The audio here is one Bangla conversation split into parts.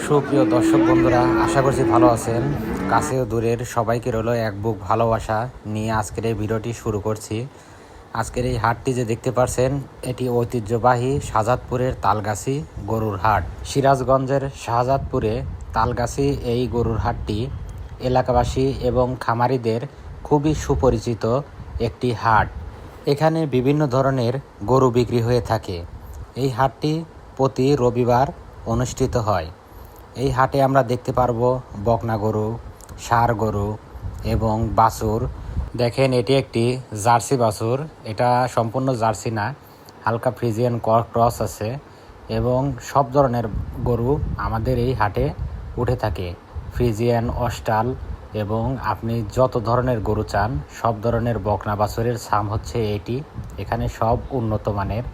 সুপ্রিয় দর্শক বন্ধুরা, আশা করছি ভালো আছেন। কাছে ও দূরের সবাইকে রইল এক বুক ভালোবাসা নিয়ে আজকের এই ভিডিওটি শুরু করছি। আজকের এই হাটটি যে দেখতে পাচ্ছেন, এটি ঐতিহ্যবাহী শাহজাদপুরের তালগাছি গরুর হাট। সিরাজগঞ্জের শাহজাদপুরে তালগাছি এই গরুর হাটটি এলাকাবাসী এবং খামারিদের খুবই সুপরিচিত একটি হাট। এখানে বিভিন্ন ধরনের গরু বিক্রি হয়ে থাকে। এই হাটটি প্রতি রবিবার অনুষ্ঠিত হয়। এই হাটে আমরা দেখতে পারবো বকনা গরু, ষাঁড় গরু এবং বাছুর। দেখেন, এটি একটি জার্সি বাছুর। এটা সম্পূর্ণ জার্সি না, হালকা ফ্রিজিয়ান ক্রস আছে এবং সব ধরনের গরু আমাদের এই হাটে উঠে থাকে। ফ্রিজিয়ান, অস্টাল এবং আপনি যত ধরনের গরু চান সব ধরনের বকনা বাছুরের ছাম হচ্ছে এটি। এখানে সব উন্নত মানের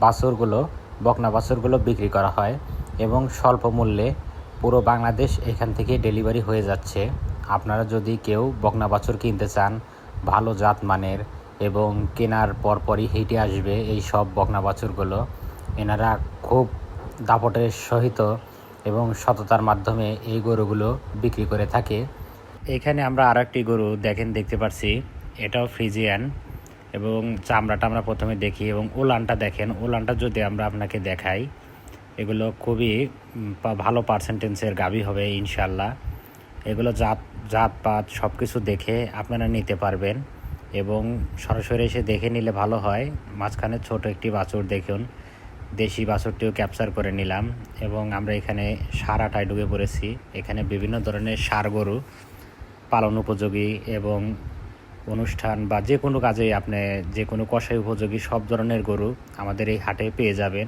বাছুরগুলো, বকনা বাছুরগুলো বিক্রি করা হয় এবং স্বল্প মূল্যে পুরো বাংলাদেশ এখান থেকে ডেলিভারি হয়ে যাচ্ছে। আপনারা যদি কেউ বকনা বাছুর কিনতে চান ভালো জাত মানের এবং কেনার পরপরই হেঁটে আসবে এই সব বকনা বাছুরগুলো, এনারা খুব দাপটের সহিত এবং সততার মাধ্যমে এই গরুগুলো বিক্রি করে থাকে। এখানে আমরা আর একটি গরু দেখতে পাচ্ছি, এটাও ফ্রিজিয়ান এবং চামড়াটা আমরা প্রথমে দেখি এবং ওলানটা দেখেন। ওলানটা যদি আমরা আপনাকে দেখাই, এগুলো খুবই ভালো পার্সেন্টেজের গাভী হবে ইনশাল্লাহ। এগুলো জাতপাত সব কিছু দেখে আপনারা নিতে পারবেন এবং সরাসরি এসে দেখে নিলে ভালো হয়। মাঝখানে ছোট একটি বাছুর দেখুন, দেশি বাছুরটিও ক্যাপচার করে নিলাম এবং আমরা এখানে ষাঁড় আটায় ঢুকে পড়েছি। এখানে বিভিন্ন ধরনের ষাঁড় গরু পালন উপযোগী এবং অনুষ্ঠান বা যে কোনো কাজে আপনি যে কোনো কষাই উপযোগী সব ধরনের গরু আমাদের এই হাটে পেয়ে যাবেন।